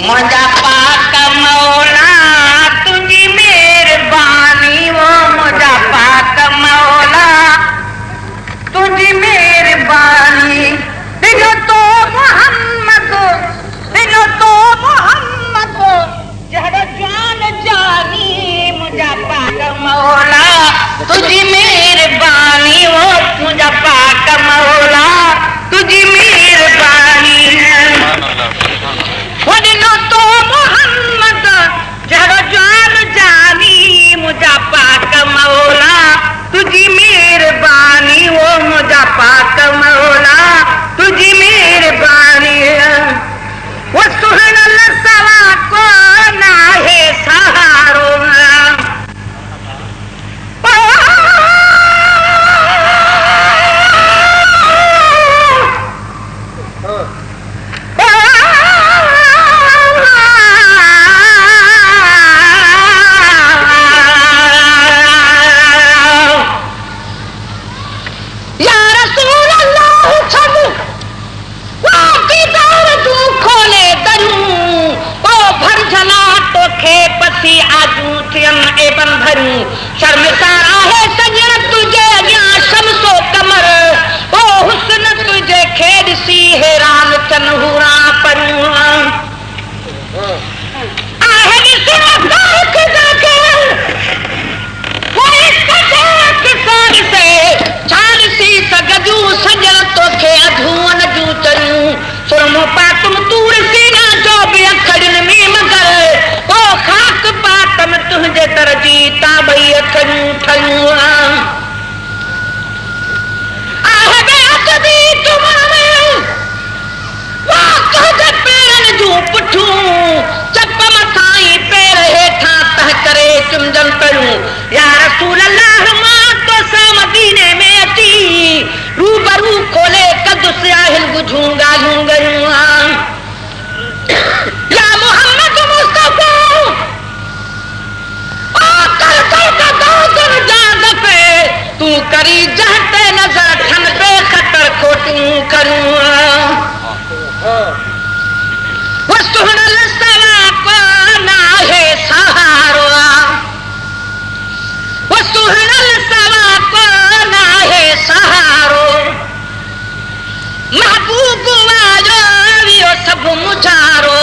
मुझा पाक मौला तुझी मेहरबानी वो मुझा पाक मौला तुझी मेहरबानी दिलो तो मोहम्मद जहर जान जानी मुझा पाक मौला तुझी मेहरबानी वो मुझा पाक मौला तुझी मेहरबानी वो दिलो तो मोहम्मद जहर जान जानी मुझा पाक मौला तुझी मेहरबानी वो मुझा पाक मौला तुझी मेहरबानी वो सुहनल सवा को ना है सहारो शर्मसारा है सजन तुझे अॻियां शमसो कमर ओ हुस्न तुझे खेड़ सी हैरान चनहूरा परूं आहे ॾिसण तारीख़ जाके वो इश्क किसान से छाड़ सी सगजू सजन तोखे अधूअन जूं चयूं सुरमो पातुम तूर सीना जो बि अखड़ियुनि में मगर ओ ख़ाक पातम तुंहिंजे दर जी ताबई अखड़ियूं ठहियूं आहे बेअदबी तुमामे वाक़अ पेरनि जूं पुठूं चप मथां ई पेर हेठां तह करे चुमजन पियूं या रसूल अल्लाह मां तोसां मदीने में अची रूबरू खोले कदुस आहिनि गुझूं ॻाल्हियूं ॻरियूं या मोहम्मद मुस्तफा तू करी जहते नजर ठन बेखतर खोटियूं करूं वो सुहनल सवा को ना है सहारो वो सुहनल सवा को ना है सहारो महबूब आयो वियो सब मुझारो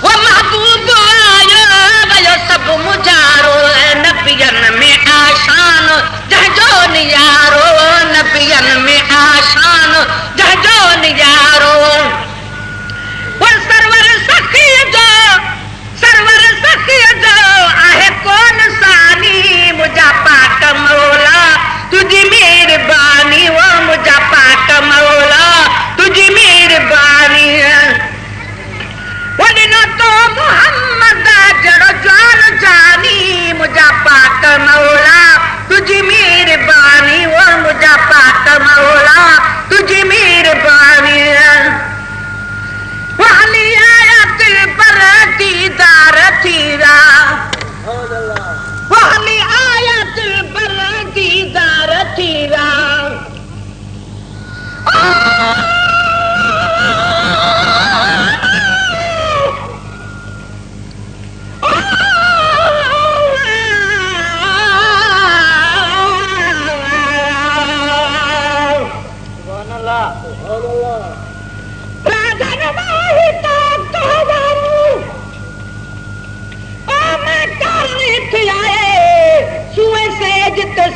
वो महबूब आयो वियो सब मुझारो नबियन में आशान जहजो नियारो नबियन में आशान जहजो नियारो वो सरवर सखी जो आहे कौन सानी मुझा पाक मौला तुझी मेहरबानी वो मुझा पाक मौला तुझी मेहरबानी वो दिनो तो मोहम्मद जड़ो जान जानी मुझा पाक मौला तुझी मेहरबानी वो मुझा पाक मौला तुझी मेहरबानी वाली आयत पर दीदार थीरा वाली आयत पर दीदार थीरा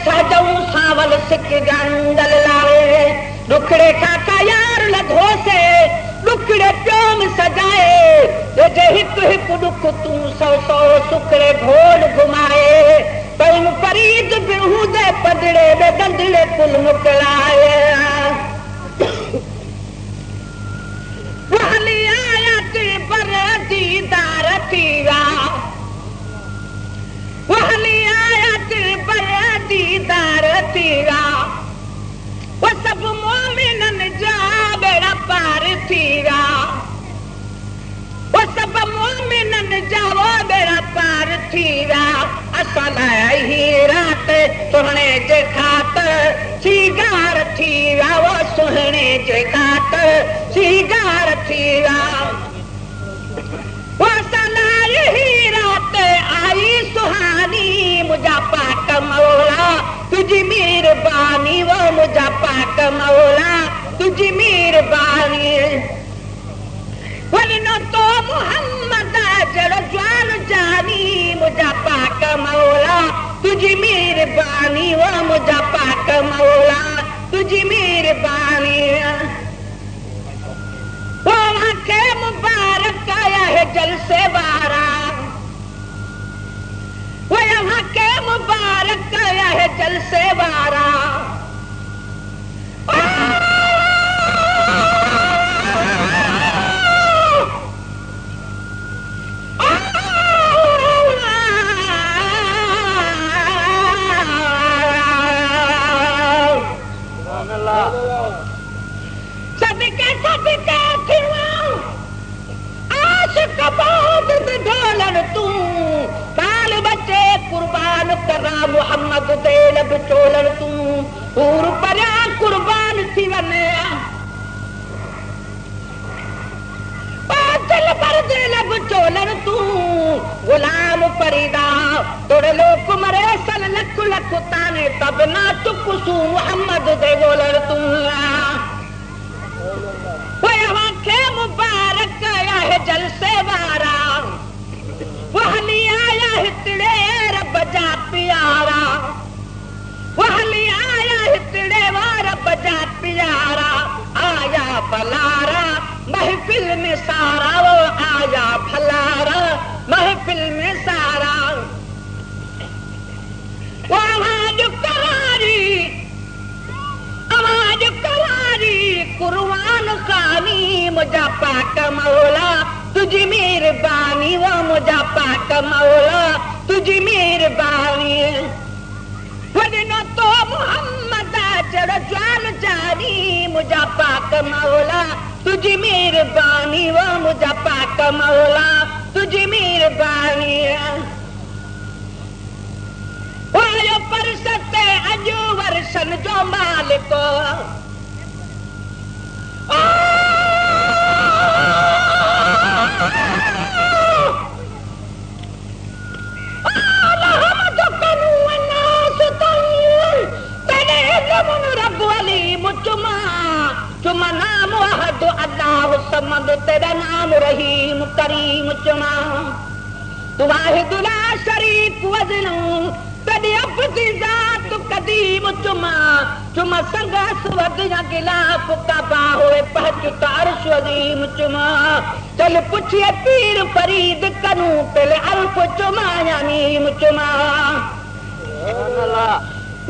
साजऊं सावल सिक जंगल लावे दुखड़े काका यार लधो से दुखड़े प्योम सजाए तुझे हिक हिक दुख तू सौ सौ सुखड़े घोड़ घुमाए तुम फरीद बिहू दे पदड़े में दंदड़े पुल मुकलाए वाली आयत पर दीदार थीरा वाली आयत पर दीदार थीरा वो सब मोमिनन जा बेड़ा पार थीरा वो सब मोमिनन जा वो बेड़ा पार थीरा असल ही रात सुहने जे खातर सीगार थीरा वो सुहने जे खातर सीगार थीरा मौला तुझी मेहरबानी वो मुझा पाक मौला तुझी मेहरबानी वरना तो मोहम्मद जड़ जान जानी मुझा पाक मौला तुझी मेहरबानी वो मुझा पाक मौला तुझी मेहरबानी वो आंखे मुबारक आया है जलसे वारा वो यहाँ के मुबारक आया है जलसे वारा सदके सदके खिलवाऊं आशिक बहुत ढोलन तू बाल बच्चे कुर्बान करा मोहम्मद दे लब चोलन तू पूर परा कुर्बान थी वने पाचल पर दे लब चोलन तू गुलाम फरीदा तोड़ लोक मरे सल लख लख ताने तब ना चुप सू मोहम्मद दे बोलन तू वहाँ के मुबारक आया है जलसे वारा वहली आया है तिड़े रब जा प्यारा वहली आया है तिड़े वा रब जा प्यारा आया फलारा महफिल में सारा वो आया फलारा महफिल में सारा आवाज करारी कुर्बान खानी मुझा पाक मौला तुझी मेहरबानी वो मुझा पाक मौला तुझी मेहरबानी वरना तो मोहम्मद जड़ जान जानी मुझा पाक मौला तुझी मेहरबानी वो मुझा पाक मौला तुझी मेहरबानी वायो परसते अजो वर्षन जो मालिक चुमा नाम अहद अल्लाह समद तेरा नाम रहीम करीम चुमा तू वाहिद ला शरीक वज़नू तेरी अब्दी ज़ात कदीम चुमा चुमा संगस वदिया गिलाफ का बाहोए पहुंच तारश अजीम चुमा चल पुछिए पीर फरीद कनू पहले अल्फ चुमा या नीम चुमा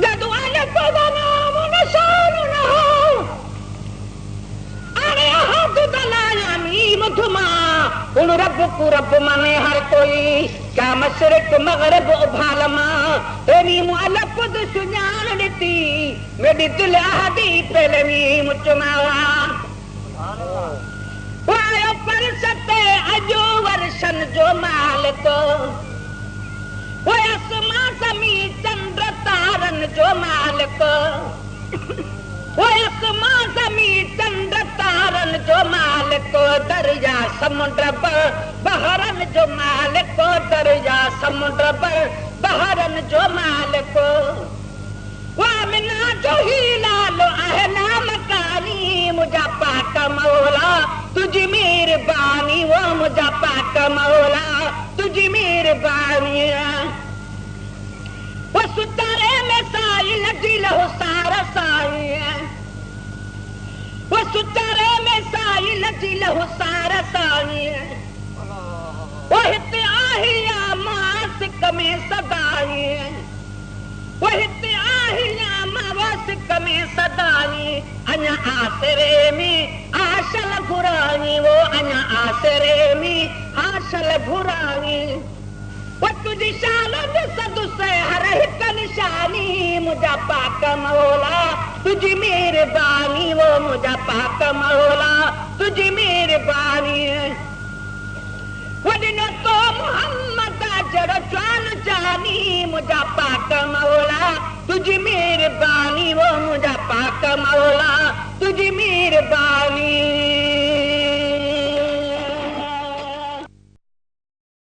जदू अल्फ दा नाम निशान न हो अरे हद दलाया मीम चुमा उन रब को रब माने हर कोई क्या मशरिक मगरब उभालमा तेरी मुअल्लफ सुजान दी मेरी दिल आदी पहले मीम चुमा वायो परसते अजो वर्षन जो मालिक वो आसमां ज़मीन चंद्र तारन जो मालिक वो आसमां ज़मीन चंद्र तारन जो मालिक दरिया समुद्र बहरन जो मालिक दरिया समुद्र बहरन जो मालिक वामिना जो ही लालो आहला मकानी मुझा पाक मौला तुझी मेहरबानी वो मुझा पाक मौला तुझी मेहरबानी वो सुतारे में साइल दिल हो सारा साई वो सुतारे में साइल दिल हो सारा साई वो हित आहिया मासिक में सदाई वो हित आहिया मासिक में सदाई अना आसरे में आशल घुरानी वो अना आसरे में आशल घुरानी वो तुझी शान सदु से हर एक निशानी मुझा पाक मौला तुझी मेहरबानी वो मुझा पाक मौला तुझी मेहरबानी वरना तो मोहम्मद जड़ जान जानी मुझा पाक मौला तुझी मेहरबानी वो मुझा पाक मौला